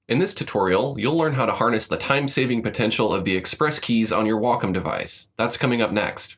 In this tutorial, you'll learn how to harness the time-saving potential of the express keys on your Wacom device. That's coming up next.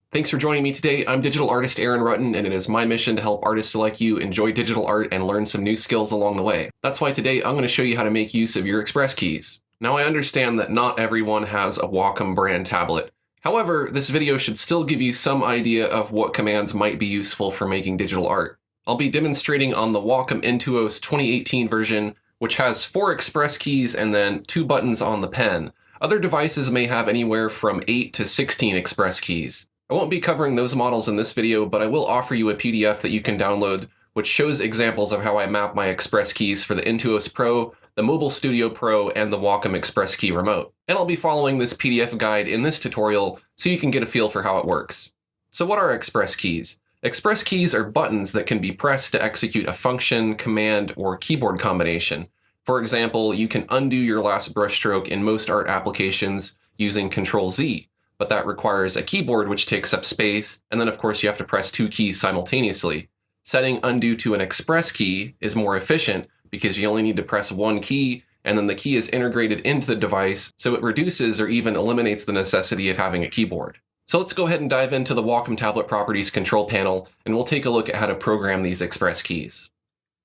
Thanks for joining me today. I'm digital artist Aaron Rutten, and it is my mission to help artists like you enjoy digital art and learn some new skills along the way. That's why today I'm going to show you how to make use of your express keys. Now, I understand that not everyone has a Wacom brand tablet. However, this video should still give you some idea of what commands might be useful for making digital art. I'll be demonstrating on the Wacom Intuos 2018 version, which has 4 express keys and then 2 buttons on the pen. Other devices may have anywhere from 8 to 16 express keys. I won't be covering those models in this video, but I will offer you a PDF that you can download, which shows examples of how I map my express keys for the Intuos Pro, the MobileStudio Pro, and the Wacom Express Key Remote. And I'll be following this PDF guide in this tutorial so you can get a feel for how it works. So what are express keys? Express keys are buttons that can be pressed to execute a function, command, or keyboard combination. For example, you can undo your last brushstroke in most art applications using Ctrl-Z, but that requires a keyboard which takes up space, and then of course you have to press 2 keys simultaneously. Setting undo to an express key is more efficient because you only need to press 1 key, and then the key is integrated into the device, so it reduces or even eliminates the necessity of having a keyboard. So let's go ahead and dive into the Wacom Tablet Properties control panel, and we'll take a look at how to program these express keys.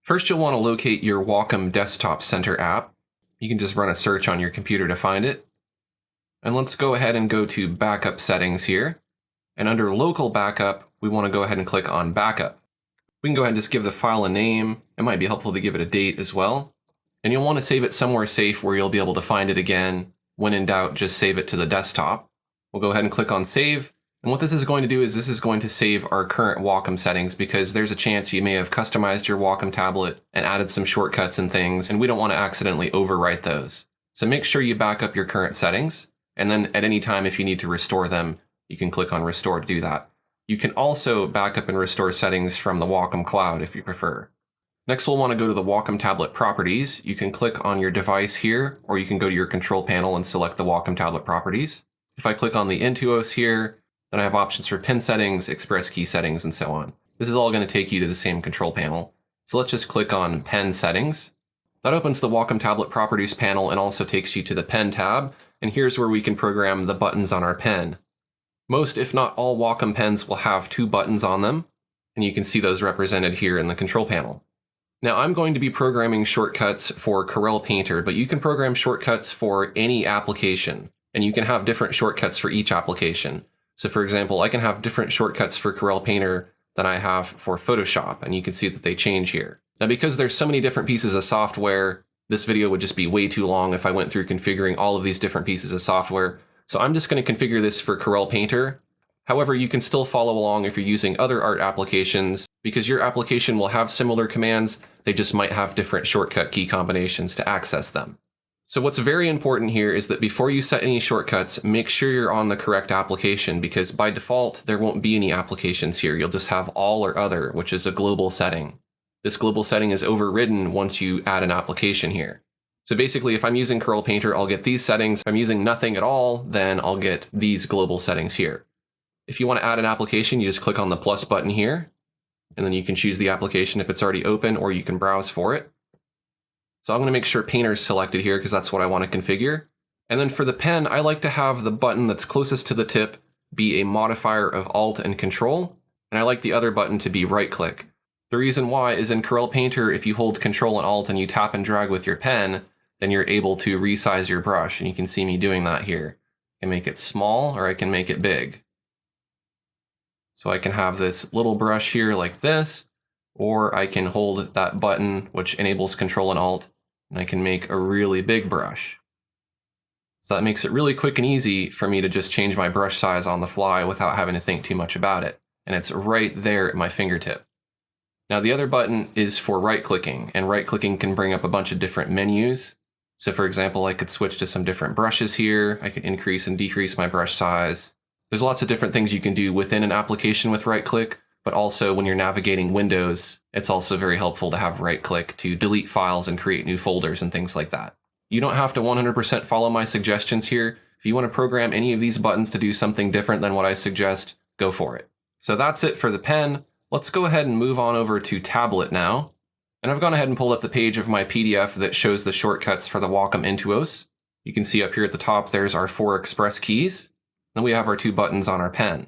First, you'll want to locate your Wacom Desktop Center app. You can just run a search on your computer to find it. And let's go ahead and go to Backup Settings here. And under Local Backup, we want to go ahead and click on Backup. We can go ahead and just give the file a name. It might be helpful to give it a date as well. And you'll want to save it somewhere safe where you'll be able to find it again. When in doubt, just save it to the desktop. We'll go ahead and click on Save. And what this is going to do is this is going to save our current Wacom settings because there's a chance you may have customized your Wacom tablet and added some shortcuts and things, and we don't want to accidentally overwrite those. So make sure you back up your current settings, and then at any time if you need to restore them, you can click on Restore to do that. You can also back up and restore settings from the Wacom Cloud if you prefer. Next, we'll want to go to the Wacom Tablet Properties. You can click on your device here, or you can go to your control panel and select the Wacom Tablet Properties. If I click on the Intuos here, then I have options for pen settings, express key settings, and so on. This is all going to take you to the same control panel. So let's just click on Pen Settings. That opens the Wacom Tablet Properties panel and also takes you to the Pen tab, and here's where we can program the buttons on our pen. Most, if not all, Wacom pens will have 2 buttons on them, and you can see those represented here in the control panel. Now, I'm going to be programming shortcuts for Corel Painter, but you can program shortcuts for any application, and you can have different shortcuts for each application. So for example, I can have different shortcuts for Corel Painter than I have for Photoshop, and you can see that they change here. Now, because there's so many different pieces of software, this video would just be way too long if I went through configuring all of these different pieces of software. So I'm just going to configure this for Corel Painter. However, you can still follow along if you're using other art applications, because your application will have similar commands, they just might have different shortcut key combinations to access them. So what's very important here is that before you set any shortcuts, make sure you're on the correct application, because by default, there won't be any applications here. You'll just have all or other, which is a global setting. This global setting is overridden once you add an application here. So basically, if I'm using Corel Painter, I'll get these settings. If I'm using nothing at all, then I'll get these global settings here. If you want to add an application, you just click on the plus button here, and then you can choose the application if it's already open, or you can browse for it. So I'm going to make sure Painter is selected here because that's what I want to configure. And then for the pen, I like to have the button that's closest to the tip be a modifier of Alt and Control, and I like the other button to be right-click. The reason why is in Corel Painter, if you hold Control and Alt and you tap and drag with your pen, then you're able to resize your brush, and you can see me doing that here. I can make it small, or I can make it big. So I can have this little brush here like this, or I can hold that button, which enables Control and Alt, and I can make a really big brush. So that makes it really quick and easy for me to just change my brush size on the fly without having to think too much about it. And it's right there at my fingertip. Now the other button is for right-clicking, and right-clicking can bring up a bunch of different menus. So for example, I could switch to some different brushes here. I could increase and decrease my brush size. There's lots of different things you can do within an application with right-click, but also when you're navigating Windows, it's also very helpful to have right-click to delete files and create new folders and things like that. You don't have to 100% follow my suggestions here. If you want to program any of these buttons to do something different than what I suggest, go for it. So that's it for the pen. Let's go ahead and move on over to tablet now. And I've gone ahead and pulled up the page of my PDF that shows the shortcuts for the Wacom Intuos. You can see up here at the top, there's our 4 express keys. Then we have our 2 buttons on our pen. You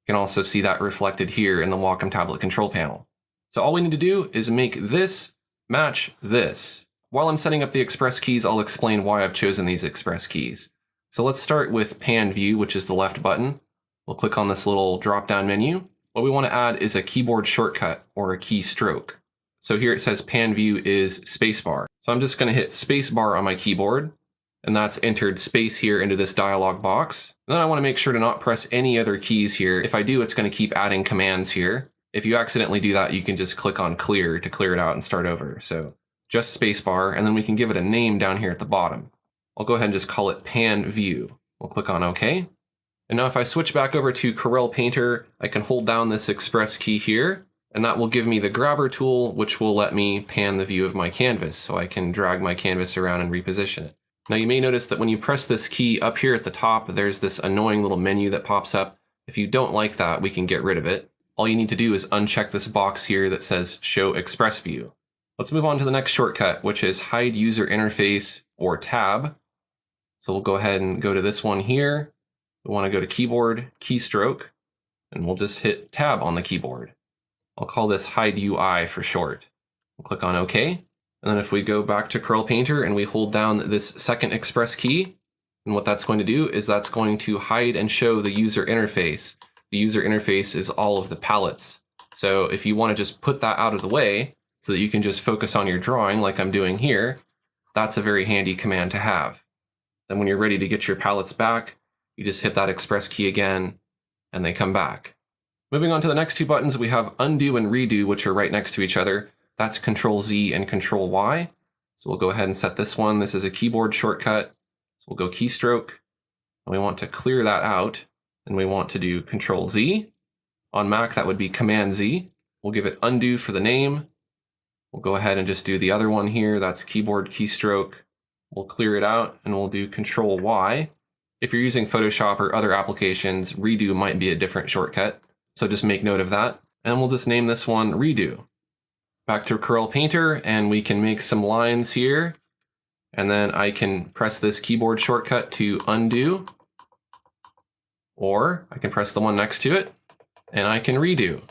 can also see that reflected here in the Wacom tablet control panel. So all we need to do is make this match this. While I'm setting up the express keys, I'll explain why I've chosen these express keys. So let's start with pan view, which is the left button. We'll click on this little drop-down menu. What we want to add is a keyboard shortcut or a keystroke. So here it says pan view is spacebar. So I'm just going to hit spacebar on my keyboard, and that's entered space here into this dialog box. And then I want to make sure to not press any other keys here. If I do, it's going to keep adding commands here. If you accidentally do that, you can just click on clear to clear it out and start over. So just spacebar, and then we can give it a name down here at the bottom. I'll go ahead and just call it pan view. We'll click on OK. And now if I switch back over to Corel Painter, I can hold down this express key here, and that will give me the grabber tool, which will let me pan the view of my canvas, so I can drag my canvas around and reposition it. Now you may notice that when you press this key up here at the top, there's this annoying little menu that pops up. If you don't like that, we can get rid of it. All you need to do is uncheck this box here that says Show Express View. Let's move on to the next shortcut, which is Hide User Interface or Tab. So we'll go ahead and go to this one here. We want to go to Keyboard, Keystroke, and we'll just hit Tab on the keyboard. I'll call this Hide UI for short. We'll click on OK. And then if we go back to Corel Painter and we hold down this second express key, and what that's going to do is that's going to hide and show the user interface. The user interface is all of the palettes. So if you want to just put that out of the way so that you can just focus on your drawing like I'm doing here, that's a very handy command to have. Then when you're ready to get your palettes back, you just hit that express key again, and they come back. Moving on to the next 2 buttons, we have undo and redo, which are right next to each other. That's Control Z and Control Y. So we'll go ahead and set this one. This is a keyboard shortcut. So we'll go keystroke, and we want to clear that out, and we want to do Control Z. On Mac, that would be Command Z. We'll give it undo for the name. We'll go ahead and just do the other one here. That's keyboard keystroke. We'll clear it out, and we'll do Control Y. If you're using Photoshop or other applications, redo might be a different shortcut. So just make note of that. And we'll just name this one redo. Back to Corel Painter, and we can make some lines here. And then I can press this keyboard shortcut to undo. Or I can press the one next to it, and I can redo.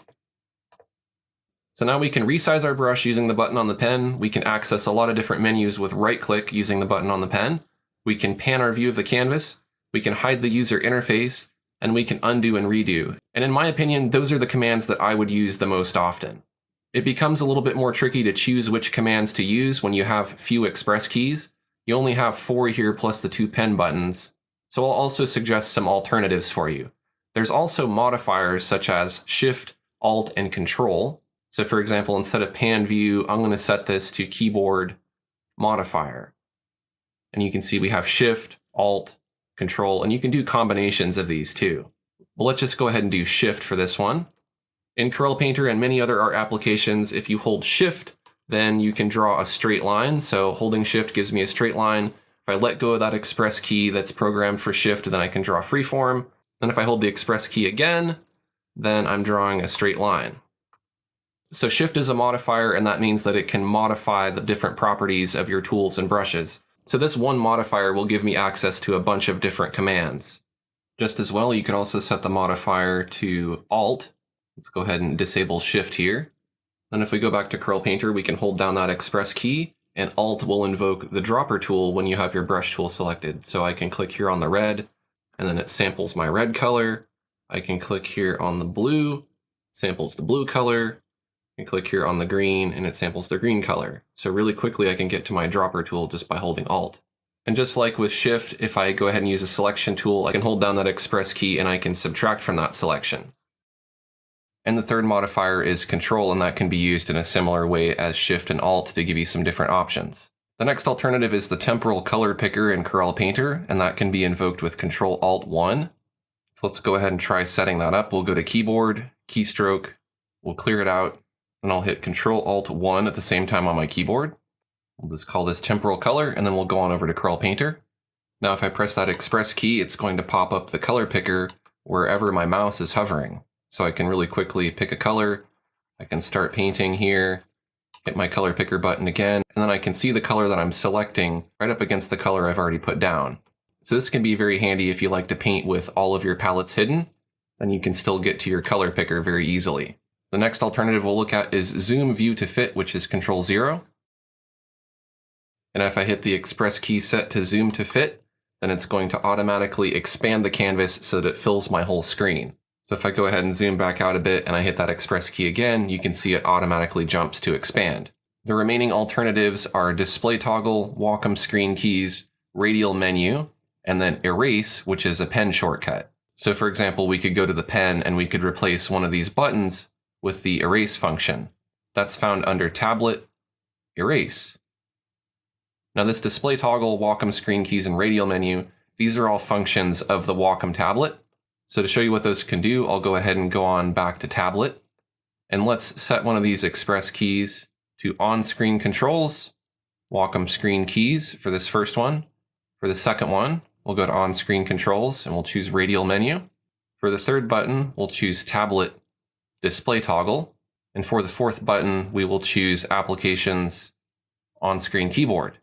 So now we can resize our brush using the button on the pen. We can access a lot of different menus with right-click using the button on the pen. We can pan our view of the canvas. We can hide the user interface, and we can undo and redo. And in my opinion, those are the commands that I would use the most often. It becomes a little bit more tricky to choose which commands to use when you have few express keys. You only have 4 here plus the 2 pen buttons. So I'll also suggest some alternatives for you. There's also modifiers such as Shift, Alt, and Control. So for example, instead of pan view, I'm going to set this to keyboard modifier. And you can see we have Shift, Alt, Control, and you can do combinations of these too. Well, let's just go ahead and do Shift for this one. In Corel Painter and many other art applications, if you hold Shift, then you can draw a straight line. So holding Shift gives me a straight line. If I let go of that express key that's programmed for Shift, then I can draw freeform. And if I hold the express key again, then I'm drawing a straight line. So Shift is a modifier, and that means that it can modify the different properties of your tools and brushes. So this one modifier will give me access to a bunch of different commands. Just as well, you can also set the modifier to Alt. Let's go ahead and disable Shift here. Then if we go back to Corel Painter, we can hold down that express key, and Alt will invoke the dropper tool when you have your brush tool selected. So I can click here on the red, and then it samples my red color. I can click here on the blue, samples the blue color, and click here on the green, and it samples the green color. So really quickly I can get to my dropper tool just by holding Alt. And just like with Shift, if I go ahead and use a selection tool, I can hold down that express key and I can subtract from that selection. And the third modifier is Control, and that can be used in a similar way as Shift and Alt to give you some different options. The next alternative is the temporal color picker in Corel Painter, and that can be invoked with Control-Alt-1. So let's go ahead and try setting that up. We'll go to Keyboard, Keystroke, we'll clear it out, and I'll hit Control-Alt-1 at the same time on my keyboard. We'll just call this temporal color, and then we'll go on over to Corel Painter. Now if I press that express key, it's going to pop up the color picker wherever my mouse is hovering. So I can really quickly pick a color, I can start painting here, hit my color picker button again, and then I can see the color that I'm selecting right up against the color I've already put down. So this can be very handy if you like to paint with all of your palettes hidden, then you can still get to your color picker very easily. The next alternative we'll look at is Zoom View to Fit, which is Control 0. And if I hit the Express key set to Zoom to Fit, then it's going to automatically expand the canvas so that it fills my whole screen. So if I go ahead and zoom back out a bit and I hit that Express key again, you can see it automatically jumps to expand. The remaining alternatives are Display Toggle, Wacom Screen Keys, Radial Menu, and then Erase, which is a pen shortcut. So for example, we could go to the pen and we could replace one of these buttons with the Erase function. That's found under Tablet, Erase. Now this Display Toggle, Wacom Screen Keys, and Radial Menu, these are all functions of the Wacom tablet. So to show you what those can do, I'll go ahead and go on back to Tablet. And let's set one of these Express keys to On-Screen Controls, Wacom Screen Keys for this first one. For the second one, we'll go to On-Screen Controls and we'll choose Radial Menu. For the third button, we'll choose Tablet, Display Toggle. And for the fourth button, we will choose Applications, On-Screen Keyboard.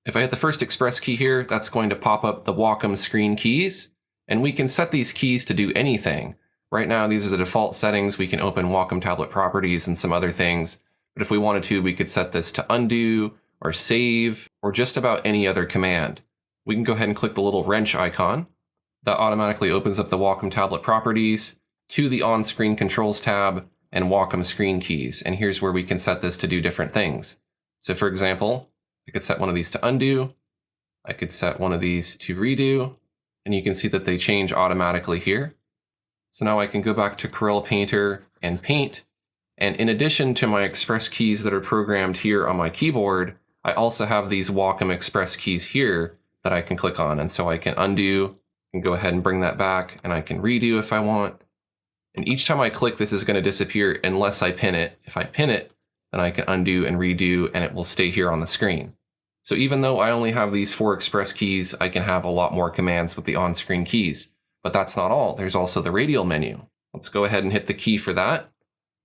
If I hit the first Express key here, that's going to pop up the Wacom Screen Keys, and we can set these keys to do anything. Right now, these are the default settings. We can open Wacom Tablet Properties and some other things, but if we wanted to, we could set this to undo, or save, or just about any other command. We can go ahead and click the little wrench icon. That automatically opens up the Wacom Tablet Properties to the On-Screen Controls tab and Wacom Screen Keys, and here's where we can set this to do different things. So for example, I could set one of these to undo, I could set one of these to redo, and you can see that they change automatically here. So now I can go back to Corel Painter and paint, and in addition to my Express keys that are programmed here on my keyboard, I also have these Wacom Express keys here that I can click on, and so I can undo, and go ahead and bring that back, and I can redo if I want. And each time I click, this is going to disappear unless I pin it. If I pin it, then I can undo and redo, and it will stay here on the screen. So even though I only have these 4 Express keys, I can have a lot more commands with the on-screen keys. But that's not all. There's also the Radial Menu. Let's go ahead and hit the key for that.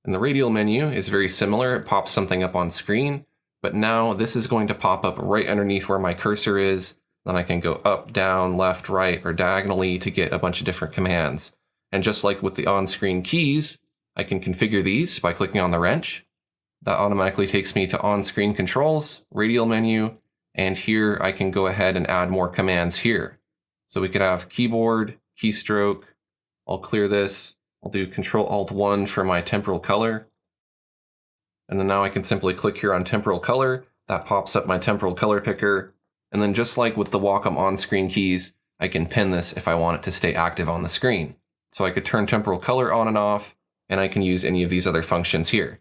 And the Radial Menu is very similar. It pops something up on screen, but now this is going to pop up right underneath where my cursor is. Then I can go up, down, left, right, or diagonally to get a bunch of different commands. And just like with the on-screen keys, I can configure these by clicking on the wrench. That automatically takes me to on-screen controls, Radial Menu, and here I can go ahead and add more commands here. So we could have keyboard, keystroke. I'll clear this. I'll do Control-Alt-1 for my temporal color. And then now I can simply click here on temporal color. That pops up my temporal color picker. And then just like with the Wacom on-screen keys, I can pin this if I want it to stay active on the screen. So I could turn temporal color on and off, and I can use any of these other functions here.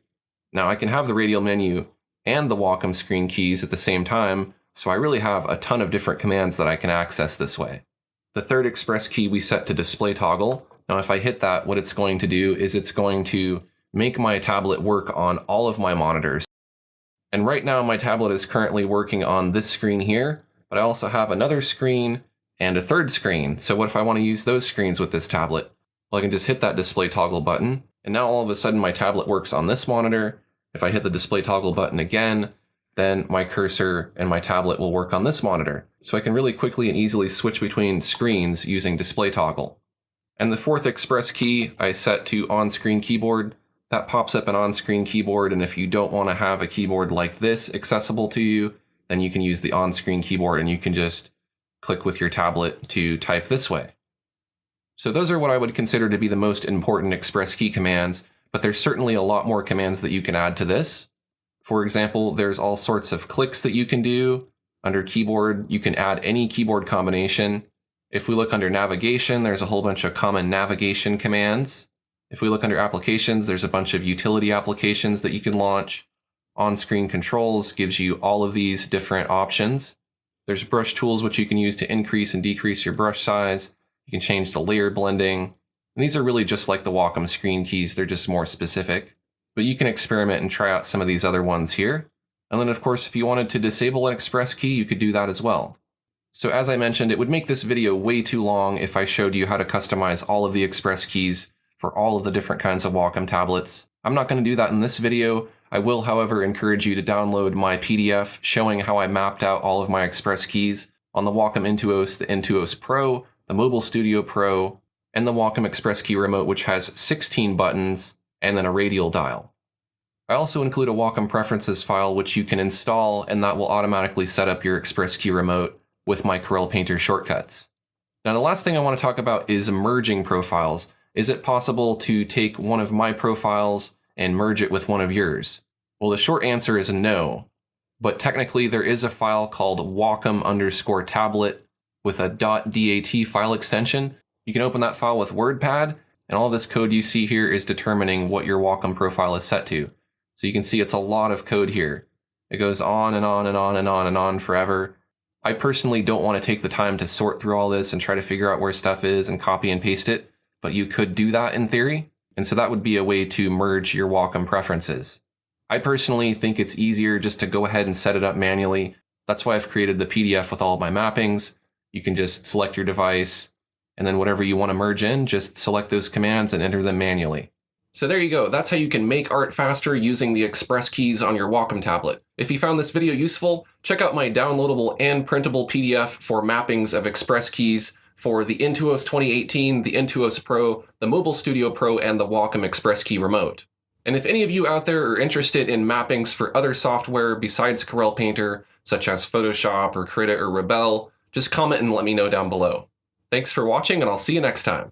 Now I can have the Radial Menu and the Wacom screen keys at the same time, so I really have a ton of different commands that I can access this way. The third Express key we set to Display Toggle. Now if I hit that, what it's going to do is it's going to make my tablet work on all of my monitors. And right now my tablet is currently working on this screen here, but I also have another screen and a third screen. So what if I want to use those screens with this tablet? Well, I can just hit that Display Toggle button, and now all of a sudden my tablet works on this monitor. If I hit the Display Toggle button again, then my cursor and my tablet will work on this monitor. So I can really quickly and easily switch between screens using Display Toggle. And the fourth Express key I set to On-Screen Keyboard. That pops up an on-screen keyboard, and if you don't want to have a keyboard like this accessible to you, then you can use the on-screen keyboard and you can just click with your tablet to type this way. So those are what I would consider to be the most important Express key commands, but there's certainly a lot more commands that you can add to this. For example, there's all sorts of clicks that you can do. Under keyboard, you can add any keyboard combination. If we look under navigation, there's a whole bunch of common navigation commands. If we look under applications, there's a bunch of utility applications that you can launch. On-screen controls gives you all of these different options. There's brush tools which you can use to increase and decrease your brush size. You can change the layer blending. And these are really just like the Wacom screen keys, they're just more specific. But you can experiment and try out some of these other ones here. And then of course, if you wanted to disable an Express key, you could do that as well. So as I mentioned, it would make this video way too long if I showed you how to customize all of the Express keys for all of the different kinds of Wacom tablets. I'm not going to do that in this video. I will, however, encourage you to download my PDF showing how I mapped out all of my Express keys on the Wacom Intuos, the Intuos Pro, the MobileStudio Pro, and the Wacom Express Key Remote, which has 16 buttons and then a radial dial. I also include a Wacom Preferences file which you can install, and that will automatically set up your Express Key Remote with my Corel Painter shortcuts. Now, the last thing I want to talk about is merging profiles. Is it possible to take one of my profiles and merge it with one of yours? Well, the short answer is no, but technically there is a file called Wacom_tablet with a .dat file extension. You can open that file with WordPad, and all this code you see here is determining what your Wacom profile is set to. So you can see it's a lot of code here. It goes on and on and on and on and on forever. I personally don't want to take the time to sort through all this and try to figure out where stuff is and copy and paste it, but you could do that in theory. And so that would be a way to merge your Wacom preferences. I personally think it's easier just to go ahead and set it up manually. That's why I've created the PDF with all of my mappings. You can just select your device, and then whatever you want to merge in, just select those commands and enter them manually. So there you go. That's how you can make art faster using the Express keys on your Wacom tablet. If you found this video useful, check out my downloadable and printable PDF for mappings of Express keys for the Intuos 2018, the Intuos Pro, the MobileStudio Pro, and the Wacom Express Key Remote. And if any of you out there are interested in mappings for other software besides Corel Painter, such as Photoshop or Krita or Rebel, just comment and let me know down below. Thanks for watching, and I'll see you next time.